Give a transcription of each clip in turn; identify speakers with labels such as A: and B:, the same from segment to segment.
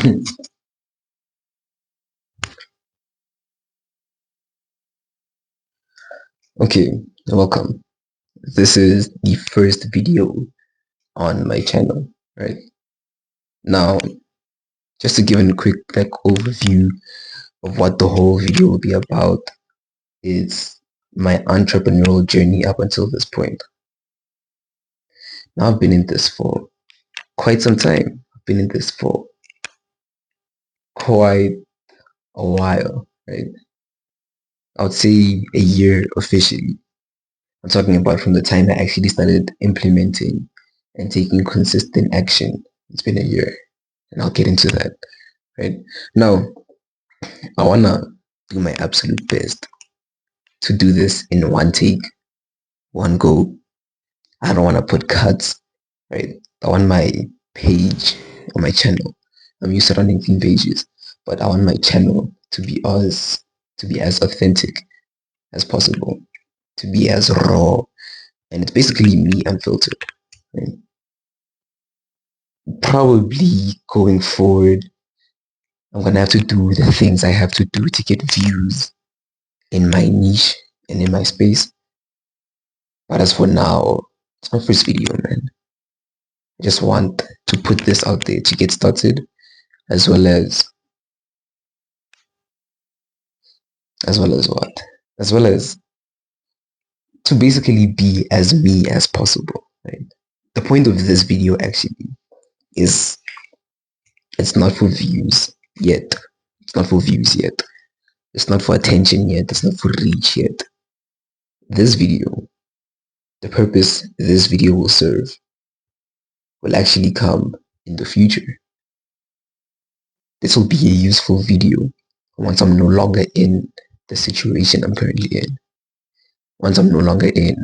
A: Okay, welcome. This is the first video on my channel, right? Now, just to give a quick overview of what the whole video will be about is my entrepreneurial journey up until this point. Now, I've been in this for quite some time. I've been in this for quite a while, right? I would say a year officially. I'm talking about from the time I actually started implementing and taking consistent action. It's been a year, and I'll get into that, right? Now, I wanna do my absolute best to do this in one take, one go. I don't wanna put cuts, right? I want my page or my channel. I'm used to running theme pages, but I want my channel to be as authentic as possible, to be as raw, and it's basically me unfiltered. Right? Probably going forward, I'm gonna have to do the things I have to do to get views in my niche and in my space. But as for now, it's my first video, man. I just want to put this out there to get started, as well as what? As well as to basically be as me as possible. Right? The point of this video actually is it's not for views yet. It's not for views yet. It's not for attention yet. It's not for reach yet. This video, the purpose this video will serve, will actually come in the future. This will be a useful video once I'm no longer in the situation I'm currently in. Once I'm no longer in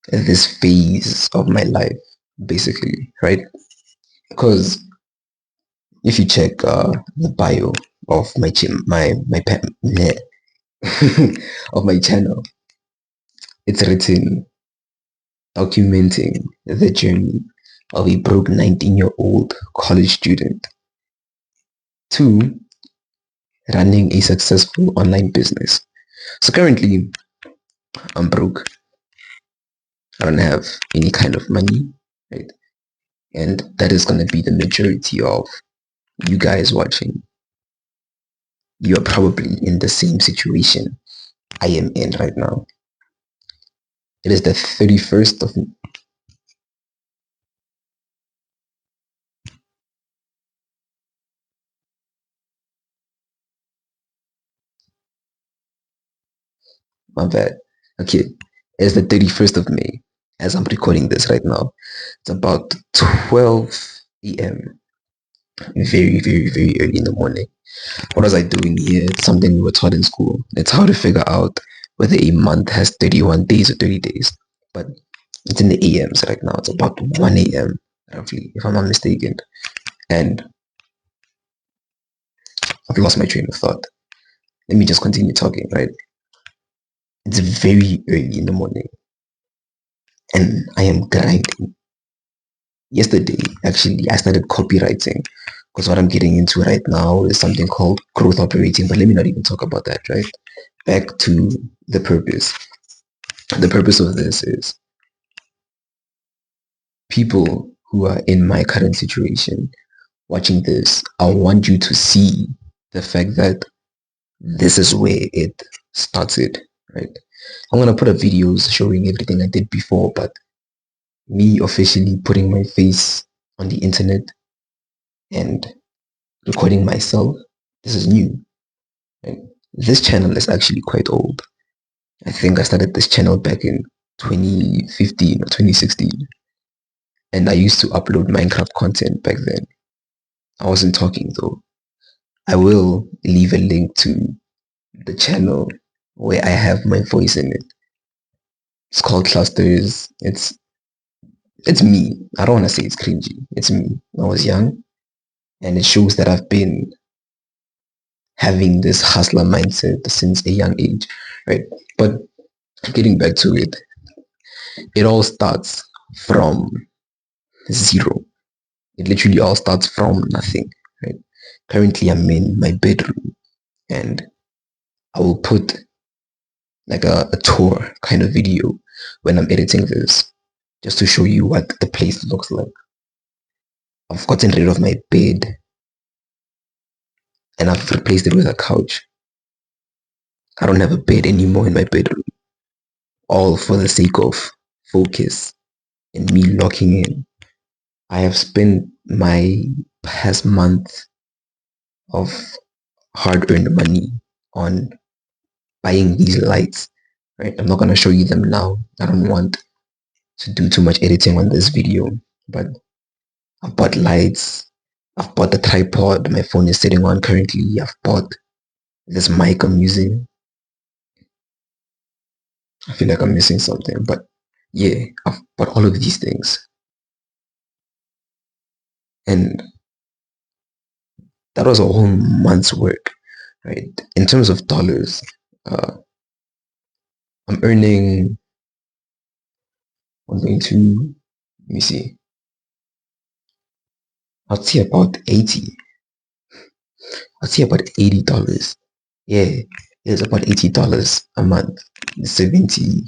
A: this phase of my life, basically, right? Because if you check the bio of of my channel, it's written documenting the journey of a broke 19-year-old college student to running a successful online business. So currently, I'm broke. I don't have any kind of money, right? And that is going to be the majority of you guys watching. You are probably in the same situation I am in right now. It is the 31st of my bad. Okay, it's the 31st of May as I'm recording this right now. It's about 12 a.m. Very, very, very early in the morning. What was I doing here? It's something we were taught in school. It's how to figure out whether a month has 31 days or 30 days. But it's in the AMs right now. It's about 1 a.m. roughly, if I'm not mistaken. And I've lost my train of thought. Let me just continue talking, right? It's very early in the morning and I am grinding. Yesterday, actually, I started copywriting because what I'm getting into right now is something called growth operating. But let me not even talk about that, right? Back to the purpose. The purpose of this is people who are in my current situation watching this. I want you to see the fact that this is where it started, right? I'm gonna put up videos showing everything I did before, but me officially putting my face on the internet and recording myself, this is new. Right? This channel is actually quite old. I think I started this channel back in 2015 or 2016, and I used to upload Minecraft content back then. I wasn't talking though. I will leave a link to the channel where I have my voice in it. It's called Clusters. It's me. I don't want to say it's cringy. It's me. I was young, and it shows that I've been having this hustler mindset since a young age, right? But getting back to it, it all starts from zero. It literally all starts from nothing, right? Currently, I'm in my bedroom and I will put like a tour kind of video when I'm editing this, just to show you what the place looks like. I've gotten rid of my bed and I've replaced it with a couch. I don't have a bed anymore in my bedroom, all for the sake of focus and me locking in. I have spent my past month of hard-earned money on buying these lights, right? I'm not going to show you them now. I don't want to do too much editing on this video, but I've bought lights. I've bought the tripod my phone is sitting on currently. I've bought this mic I'm using. I feel like I'm missing something, but yeah, I've bought all of these things. And that was a whole month's work, right? In terms of dollars, uh, I'm earning 1.2, let me see, I'd say about 80. I'd say about $80. Yeah, it's about $80 a month. 70,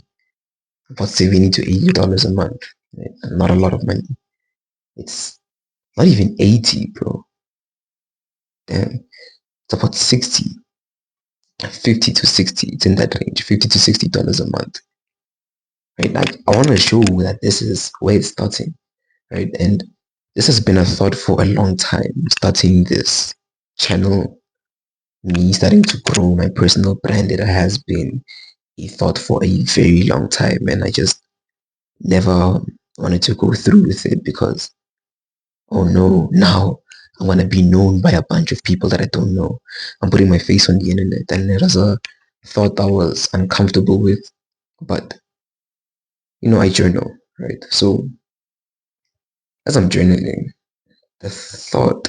A: about 70 to $80 a month. Right? Not a lot of money. It's not even 80, bro. Damn. It's about 60, 50 to 60. It's in that range, 50 to $60 a month. Right? Like, I want to show that this is where it's starting, right? And this has been a thought for a long time, starting this channel, me starting to grow my personal brand. It has been a thought for a very long time, and I just never wanted to go through with it because, oh no, now I want to be known by a bunch of people that I don't know. I'm putting my face on the internet, and it was a thought I was uncomfortable with, but I journal, right? So as I'm journaling, the thought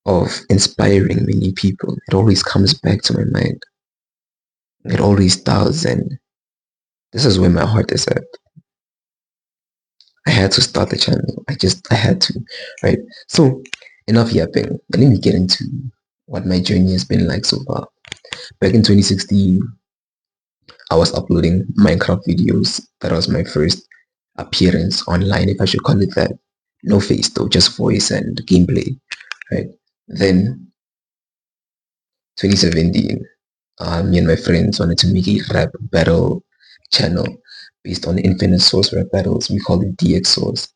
A: of inspiring many people, it always comes back to my mind. It always does, and this is where my heart is at. I had to start the channel. I had to, right? So enough yapping. Let me get into what my journey has been like so far. Back in 2016, I was uploading Minecraft videos. That was my first appearance online, if I should call it that. No face though, just voice and gameplay, right? Then 2017, me and my friends wanted to make a rap battle channel based on Infinite Source rap battles. We call it DX Source.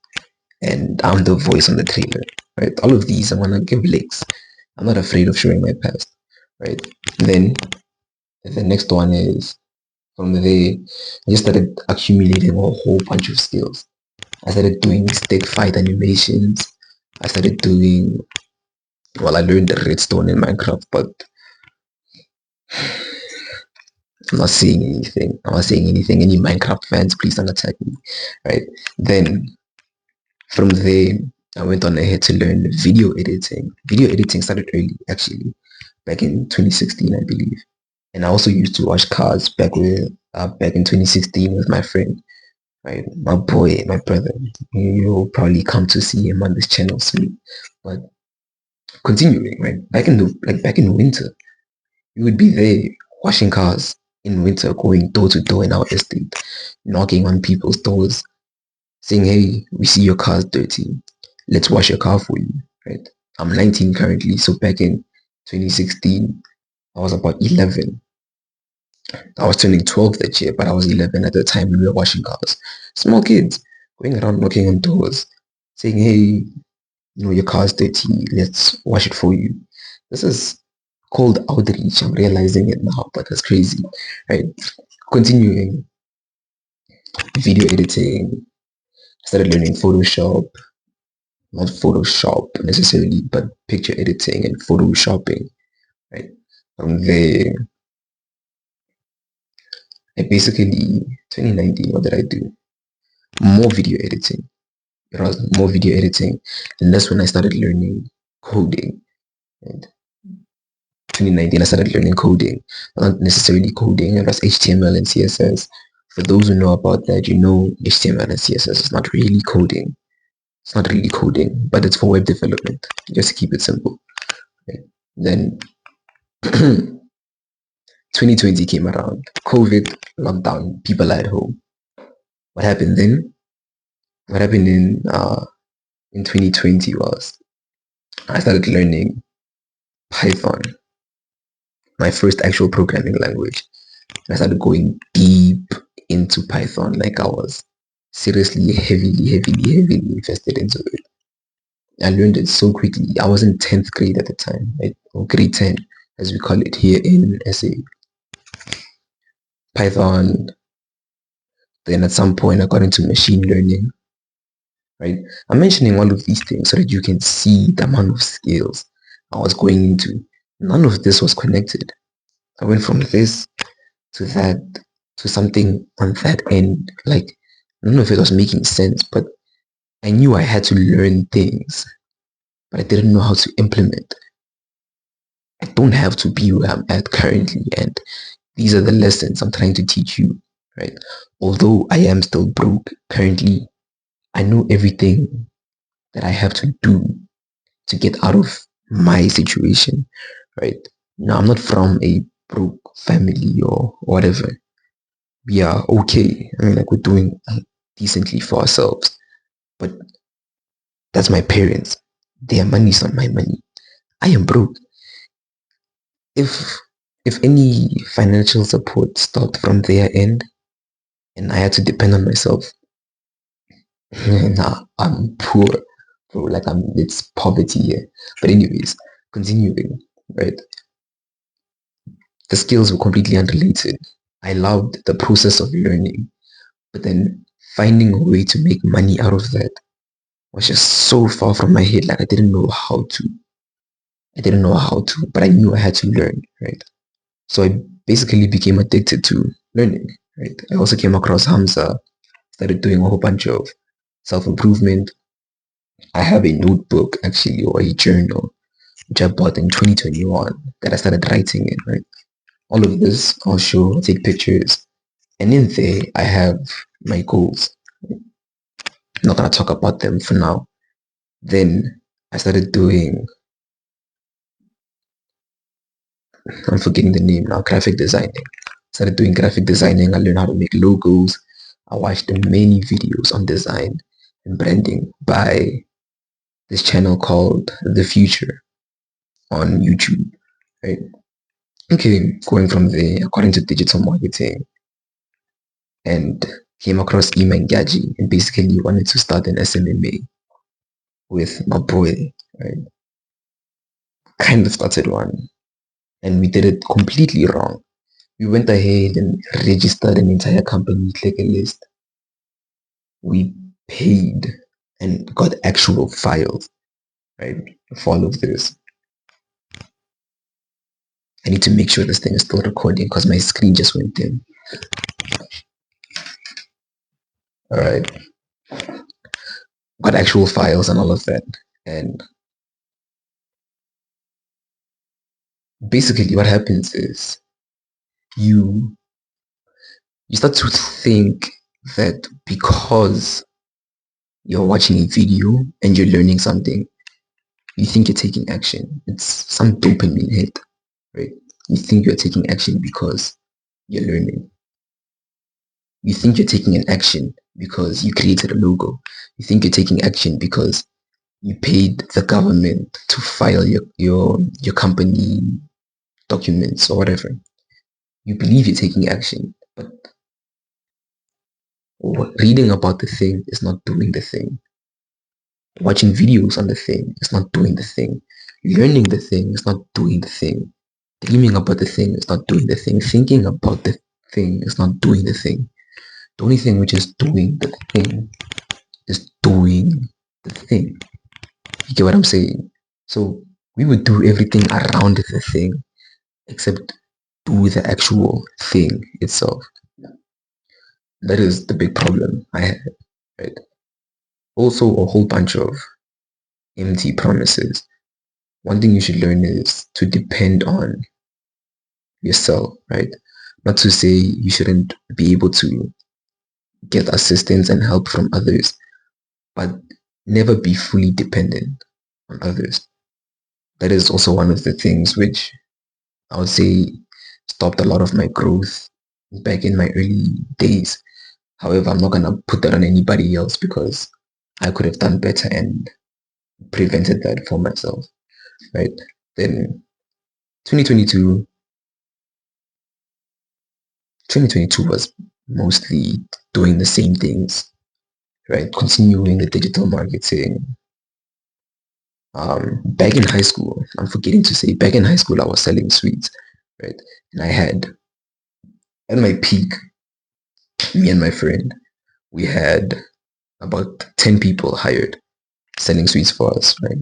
A: And I'm the voice on the trailer, right? All of these, I want to give links. I'm not afraid of showing my past, right? Then the next one is from there, I just started accumulating a whole bunch of skills. I started doing stick fight animations. I started doing, well, I learned the redstone in Minecraft, but I'm not saying anything. I'm not saying anything. Any Minecraft fans, please don't attack me, right? Then from there, I went on ahead to learn video editing. Video editing started early, actually, back in 2016, I believe. And I also used to wash cars back in 2016 with my friend, right? My boy, my brother. You'll probably come to see him on this channel soon. But continuing, right? Back in winter, we would be there washing cars in winter, going door to door in our estate, knocking on people's doors, saying, hey, we see your car's dirty. Let's wash your car for you, right? I'm 19 currently, so back in 2016, I was about 11. I was turning 12 that year, but I was 11 at the time when we were washing cars. Small kids going around knocking on doors, saying, hey, your car's dirty. Let's wash it for you. This is called outreach. I'm realizing it now, but that's crazy, right? Continuing video editing, I started learning Photoshop, not Photoshop necessarily, but picture editing and photoshopping, right? From there, I basically, 2019, what did I do? More video editing. It was more video editing, and that's when I started learning coding. And 2019, I started learning coding, not necessarily coding, it was HTML and CSS. For those who know about that, HTML and CSS is not really coding. It's not really coding, but it's for web development, just to keep it simple. Right? Then 2020 came around, COVID, lockdown, people at home. What happened then? What happened in 2020 was I started learning Python, my first actual programming language. And I started going deep into Python, like I was seriously heavily invested into it. I learned it so quickly. I was in 10th grade at the time, right? Or grade 10, as we call it here in SA. Python. Then at some point, I got into machine learning, right? I'm mentioning all of these things so that you can see the amount of skills I was going into. None of this was connected. I went from this to that to something on that end. Like, none of it was making sense, but I knew I had to learn things, but I didn't know how to implement. I don't have to be where I'm at currently, and these are the lessons I'm trying to teach you, right? Although I am still broke currently, I know everything that I have to do to get out of my situation, right? Now, I'm not from a broke family or whatever. We are okay. I mean, like, we're doing decently for ourselves, but that's my parents. Their money is not my money. I am broke. If if any financial support stopped from their end and I had to depend on myself, nah, I'm poor, bro. Like, it's poverty here. But anyways, continuing, right? The skills were completely unrelated. I loved the process of learning, but then finding a way to make money out of that was just so far from my head. Like, I didn't know how to. I didn't know how to, but I knew I had to learn, right? So I basically became addicted to learning, right? I also came across Hamza, started doing a whole bunch of self-improvement. I have a notebook actually, or a journal, which I bought in 2021 that I started writing in, right? All of this I'll show, I'll take pictures, and in there I have my goals. I'm not gonna talk about them for now. Then I started doing, I'm forgetting the name now, graphic designing. Started doing graphic designing. I learned how to make logos. I watched many videos on design and branding by this channel called The Future on YouTube, right? Okay, going from there, I got into digital marketing and came across Iman Gaji and basically wanted to start an SMMA with my boy, right? Kind of started one and we did it completely wrong. We went ahead and registered an entire company, click a list. We paid and got actual files, right? For all of this. I need to make sure this thing is still recording because my screen just went dim. All right. Got actual files and all of that. And basically what happens is you you start to think that because you're watching a video and you're learning something, you think you're taking action. It's some dopamine hit, right? You think you're taking action because you're learning. You think you're taking an action because you created a logo. You think you're taking action because you paid the government to file your company documents or whatever. You believe you're taking action, but reading about the thing is not doing the thing. Watching videos on the thing is not doing the thing. Learning the thing is not doing the thing. Dreaming about the thing is not doing the thing. Thinking about the thing is not doing the thing. The only thing which is doing the thing is doing the thing. You get what I'm saying? So we would do everything around the thing except do the actual thing itself. That is the big problem I had, right? Also, a whole bunch of empty promises. One thing you should learn is to depend on yourself, right? Not to say you shouldn't be able to get assistance and help from others, but never be fully dependent on others. That is also one of the things which I would say stopped a lot of my growth back in my early days. However, I'm not gonna put that on anybody else because I could have done better and prevented that for myself, right? Then 2022, 2022 was mostly doing the same things, right? Continuing the digital marketing. Back in high school, I'm forgetting to say, back in high school, I was selling sweets, right? And I had, at my peak, me and my friend, we had about 10 people hired selling sweets for us, right?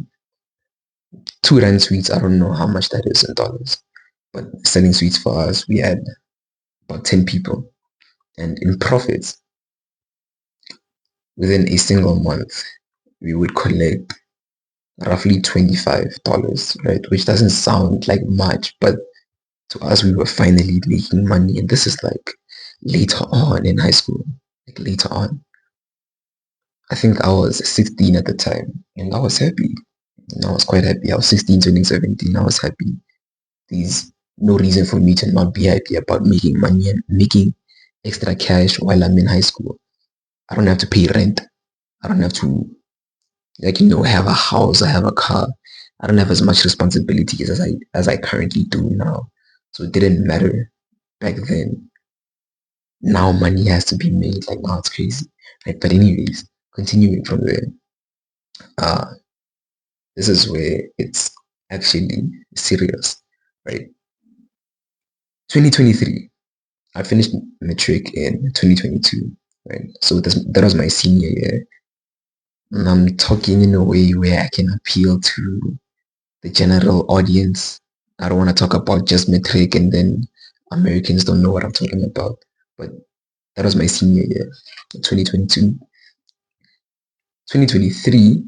A: 2 rand sweets, I don't know how much that is in dollars, but selling sweets for us, we had about 10 people. And in profits, within a single month, we would collect roughly $25, right? Which doesn't sound like much, but to us, we were finally making money. And this is like later on in high school, like later on. I think I was 16 at the time, and I was happy. I was quite happy. I was 16, turning 17. I was happy. There's no reason for me to not be happy about making money and making extra cash while I'm in high school. I don't have to pay rent. I don't have to, like, have a house. I have a car. I don't have as much responsibilities as I currently do now. So it didn't matter back then. Now money has to be made. Like, now it's crazy. Right? But anyways, continuing from there, uh, this is where it's actually serious, right? 2023. I finished matric in 2022, right? So that was my senior year. And I'm talking in a way where I can appeal to the general audience. I don't want to talk about just matric and then Americans don't know what I'm talking about. But that was my senior year, 2022. 2023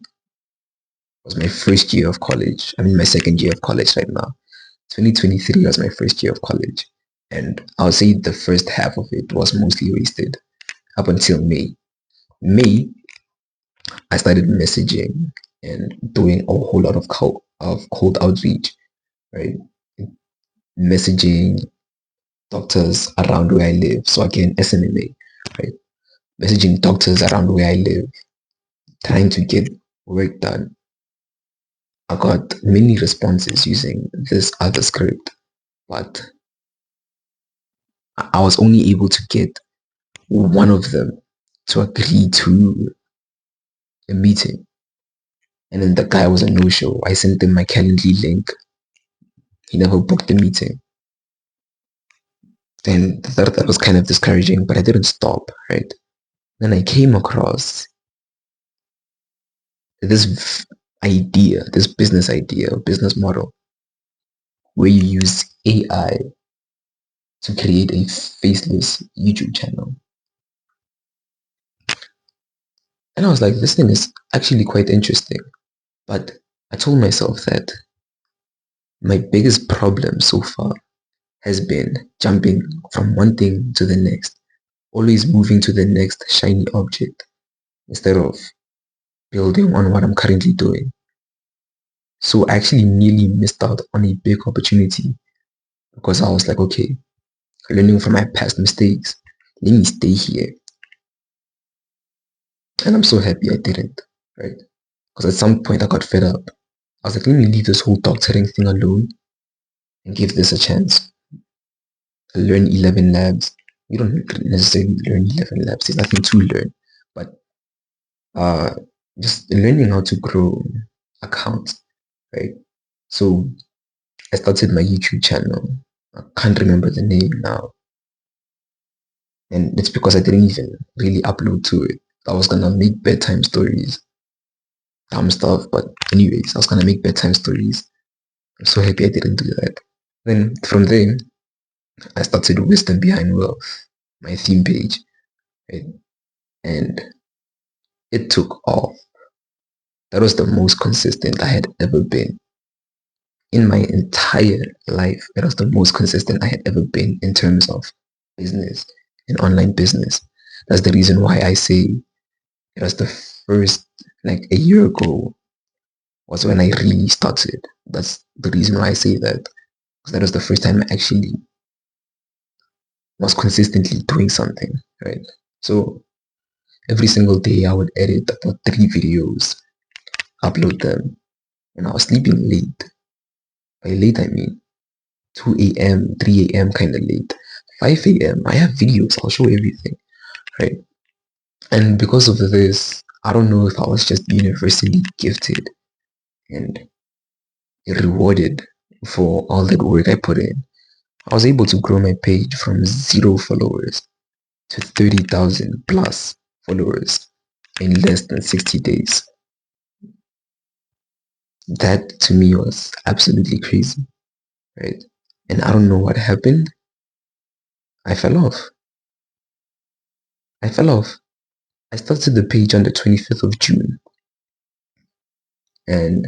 A: was my first year of college. I'm in my second year of college right now. 2023 was my first year of college. And I'll say the first half of it was mostly wasted up until May. May, I started messaging and doing a whole lot of cold outreach, right? Messaging doctors around where I live. So again, SMMA, right? Messaging doctors around where I live, trying to get work done. I got many responses using this other script, but I was only able to get one of them to agree to a meeting. And then the guy was a no-show. I sent him my Calendly link. He never booked the meeting. Then that was kind of discouraging, but I didn't stop, right? Then I came across this idea, this business idea, business model, where you use AI to create a faceless YouTube channel. And I was like, this thing is actually quite interesting. But I told myself that my biggest problem so far has been jumping from one thing to the next, always moving to the next shiny object instead of building on what I'm currently doing. So I actually nearly missed out on a big opportunity because I was like, okay, learning from my past mistakes, let me stay here. And I'm so happy I didn't, right? Because at some point I got fed up. I was like, let me leave this whole doctoring thing alone and give this a chance. Learn 11 labs. You don't necessarily learn 11 labs. There's nothing to learn. But uh, just learning how to grow accounts, right? So I started my YouTube channel. I can't remember the name now. And it's because I didn't even really upload to it. I was gonna make bedtime stories, dumb stuff, but anyways, I was gonna make bedtime stories. I'm so happy I didn't do that. Then from there, I started Wisdom Behind Wealth, my theme page, right? And it took off. That was the most consistent I had ever been. In my entire life, it was the most consistent I had ever been in terms of business and online business. That's the reason why I say it was the first like a year ago was when I really started. That's the reason why I say that, because that was the first time I actually was consistently doing something, right? So every single day I would edit about 3 videos, upload them, and I was sleeping late. By late I mean 2 a.m., 3 a.m. kind of late. 5 a.m. I have videos, I'll show everything, right? And because of this, I don't know if I was just universally gifted and rewarded for all that work I put in. I was able to grow my page from 0 followers to 30,000 plus followers in less than 60 days. That to me was absolutely crazy, right? And I don't know what happened. I fell off. I fell off. I started the page on the 25th of June, and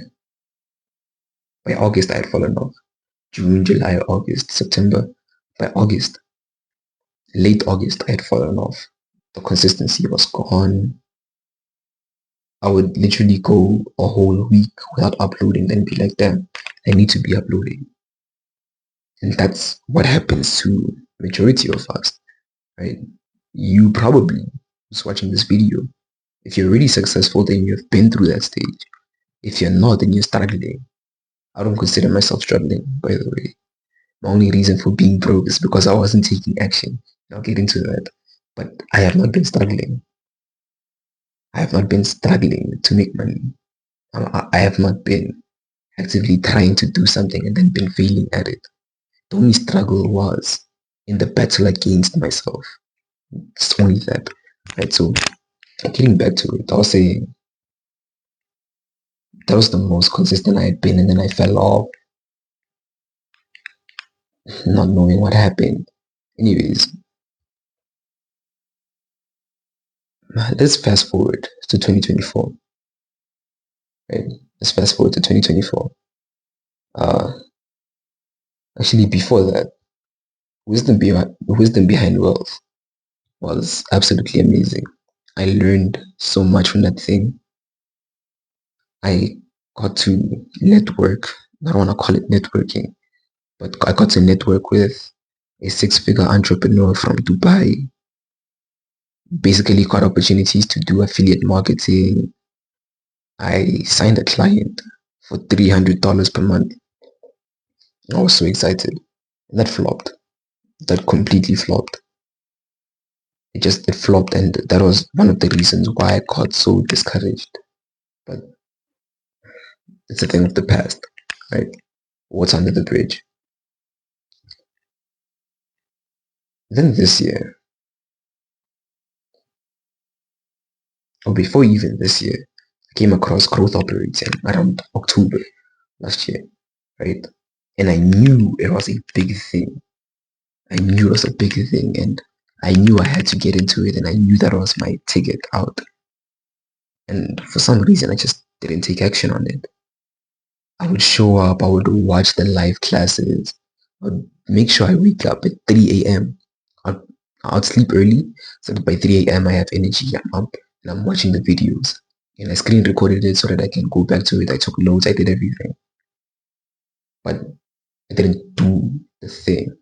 A: by August I had fallen off. June, July, August, September. By August, late August, I had fallen off. The consistency was gone. I would literally go a whole week without uploading, then be like, damn, I need to be uploading. And that's what happens to majority of us, right? You probably was watching this video. If you're really successful, then you've been through that stage. If you're not, then you're struggling. I don't consider myself struggling, by the way. My only reason for being broke is because I wasn't taking action. I'll get into that. But I have not been struggling. I have not been struggling to make money. I have not been actively trying to do something and then been failing at it. The only struggle was in the battle against myself. It's only that. Right? So getting back to it, I'll say that was the most consistent I had been, and then I fell off, not knowing what happened. Anyways, let's fast forward to 2024. Right? Let's fast forward to 2024. Uh, Actually, before that, wisdom behind wealth was absolutely amazing. I learned so much from that thing. I got to network. I don't want to call it networking, but I got to network with a six-figure entrepreneur from Dubai. Basically, got opportunities to do affiliate marketing. I signed a client for $300 per month. I was so excited. That flopped. That completely flopped. It flopped, and that was one of the reasons why I got so discouraged. But it's a thing of the past, right? What's under the bridge? Then this year, or before even this year, I came across growth operating around October last year, right? And I knew it was a big thing. I knew it was a big thing, and I knew I had to get into it, and I knew that was my ticket out. And for some reason, I just didn't take action on it. I would show up, I would watch the live classes, I would make sure I wake up at 3 a.m. I'd, I'd sleep early so that by 3 a.m. I have energy, I'm up and I'm watching the videos. And I screen recorded it so that I can go back to it. I took notes, I did everything. But I didn't do the thing.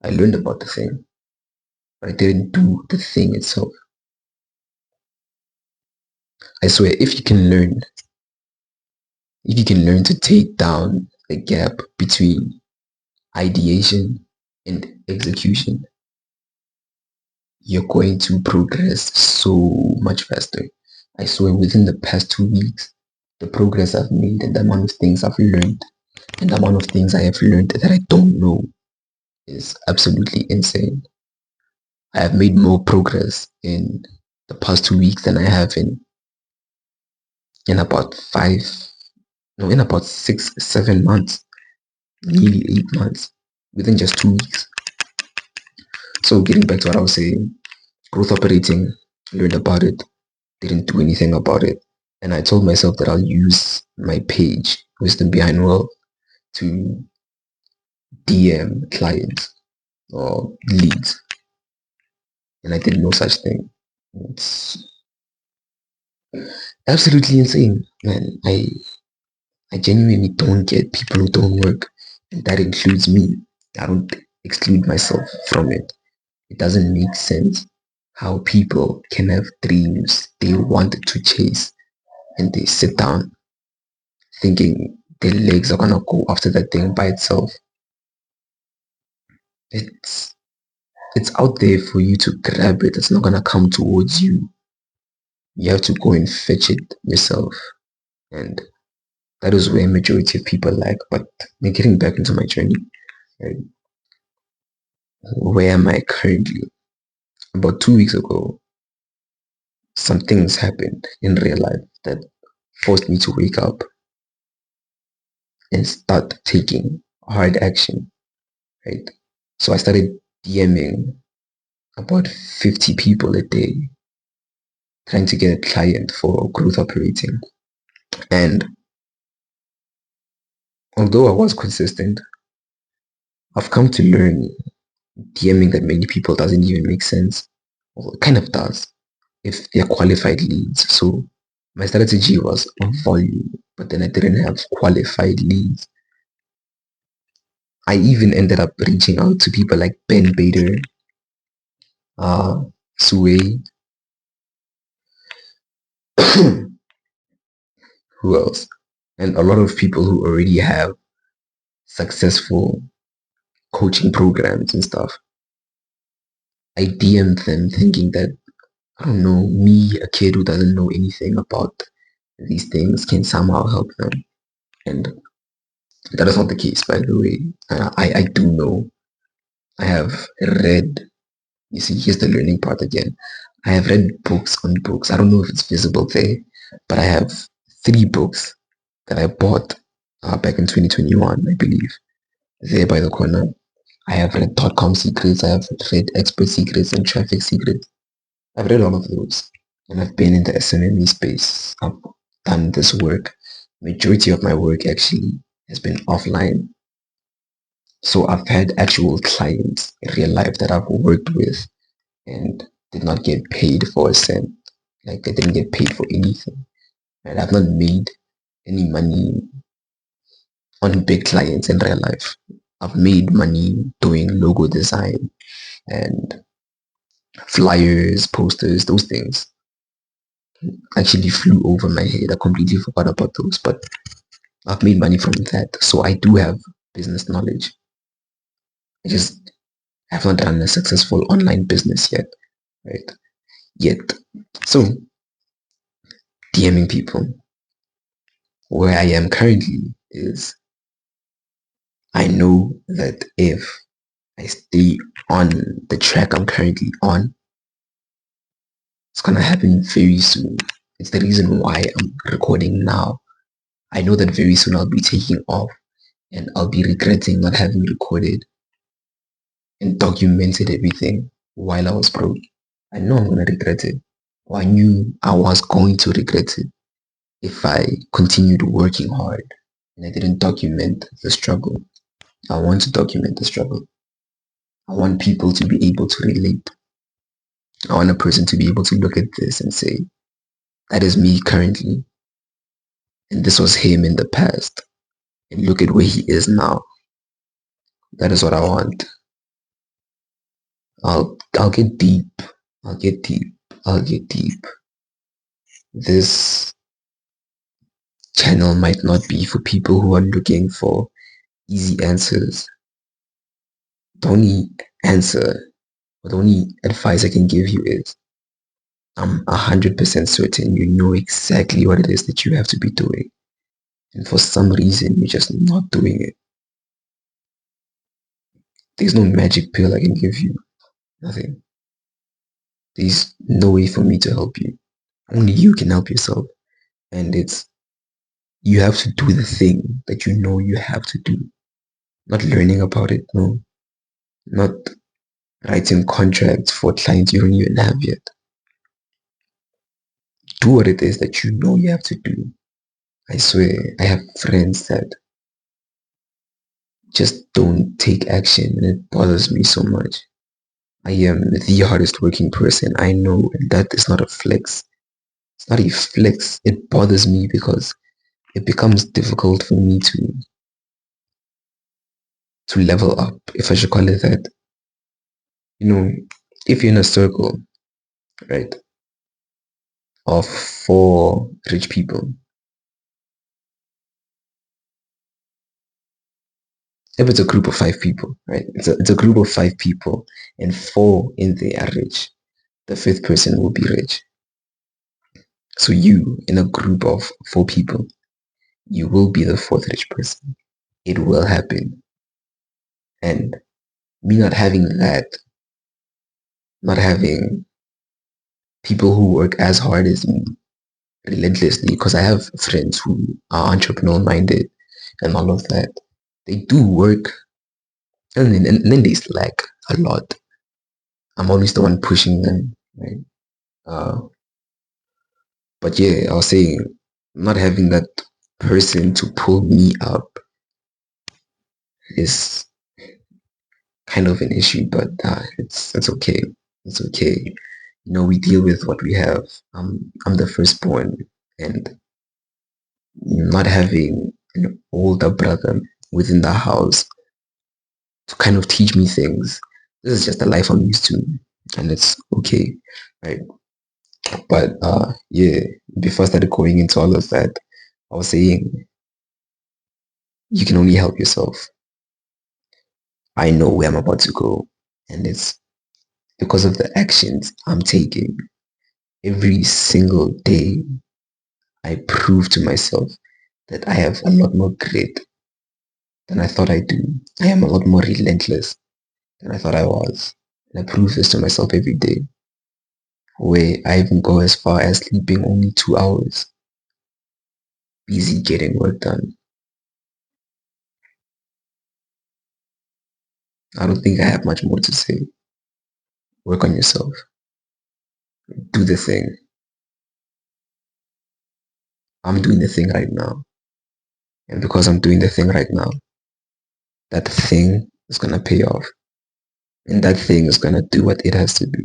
A: I learned about the thing, but I didn't do the thing itself. I swear, if you can learn to take down the gap between ideation and execution, you're going to progress so much faster. I swear within the past 2 weeks, the progress I've made and the amount of things I've learned and the amount of things I have learned that I don't know is absolutely insane. I have made more progress in the past 2 weeks than I have in about in about 6, 7 months, nearly 8 months, within just 2 weeks. So getting back to what I was saying, growth operating, learned about it, didn't do anything about it. And I told myself that I'll use my page, Wisdom Behind Wealth, to DM clients or leads. And I did no such thing. It's, Absolutely insane, man. I genuinely don't get people who don't work, and that includes me. I don't exclude myself from it. It doesn't make sense how people can have dreams they want to chase and they sit down thinking their legs are gonna go after that thing by itself. It's it's out there for you to grab it. It's not gonna come towards you. You have to go and fetch it yourself. And that is where majority of people lack. But getting back into my journey, right, where am I currently? About 2 weeks ago, some things happened in real life that forced me to wake up and start taking hard action, right? So I started DMing about 50 people a day, trying to get a client for growth operating. And although I was consistent, I've come to learn DMing that many people doesn't even make sense. Well, it kind of does if they're qualified leads. So my strategy was volume, but then I didn't have qualified leads. I even ended up reaching out to people like Ben Bader, uh, Sue, who else? And a lot of people who already have successful coaching programs and stuff. I DM'd them thinking that, I don't know, me, a kid who doesn't know anything about these things, can somehow help them. And that is not the case, by the way. I do know. I have read, you see, here's the learning part again. I have read books on books. I don't know if it's visible there, but I have 3 books that I bought back in 2021, I believe, there by the corner. I have read .com secrets, I have read expert secrets and traffic secrets. I've read all of those, and I've been in the SMME space. I've done this work. Majority of my work actually has been offline. So I've had actual clients in real life that I've worked with and did not get paid for a cent. Like I didn't get paid for anything. And I've not made any money on big clients in real life. I've made money doing logo design and flyers, posters, those things actually flew over my head. I completely forgot about those, but I've made money from that. So I do have business knowledge. I just have not done a successful online business yet, right? Yet. So DMing people where I am currently is I know that if I stay on the track I'm currently on, it's gonna happen very soon. It's the reason why I'm recording now. I know that very soon I'll be taking off and I'll be regretting not having recorded and documented everything while I was broke. I know I'm gonna regret it. Or I knew I was going to regret it if I continued working hard and I didn't document the struggle. I want to document the struggle. I want people to be able to relate. I want a person to be able to look at this and say, that is me currently, and this was him in the past, and look at where he is now. That is what I want. I'll get deep. I'll get deep. I'll get deep. This channel might not be for people who are looking for easy answers. The only answer, or the only advice I can give you is I'm 100% certain you know exactly what it is that you have to be doing. And for some reason, you're just not doing it. There's no magic pill I can give you. Nothing. There's no way for me to help you. Only you can help yourself. And you have to do the thing that you know you have to do. Not learning about it, no. Not writing contracts for clients you don't even have yet. Do what it is that you know you have to do. I swear, I have friends that just don't take action and it bothers me so much. I am the hardest working person I know, and that is not a flex. It's not a flex. It bothers me because it becomes difficult for me to level up, if I should call it that. You know, if you're in a circle, right, of four rich people, if it's a group of five people, right, it's a group of five people, and four in there are rich. The fifth person will be rich. So you, in a group of four people, you will be the fourth rich person. It will happen. And me not having that, not having people who work as hard as me relentlessly, because I have friends who are entrepreneurial minded and all of that. They do work and then they slack a lot. I'm always the one pushing them, right? Uh, but yeah, I was saying, not having that person to pull me up is kind of an issue, but it's okay. It's okay. We deal with what we have. I'm the firstborn, and not having an older brother within the house to kind of teach me things. This is just the life I'm used to, and it's okay, right? But yeah, before I started going into all of that, I was saying you can only help yourself. I know where I'm about to go, and it's because of the actions I'm taking every single day. I prove to myself that I have a lot more grit than I thought I do. I am a lot more relentless than I thought I was. And I prove this to myself every day, where I even go as far as sleeping only 2 hours, busy getting work done. I don't think I have much more to say. Work on yourself. Do the thing. I'm doing the thing right now. And because I'm doing the thing right now, that thing is going to pay off. And that thing is going to do what it has to do.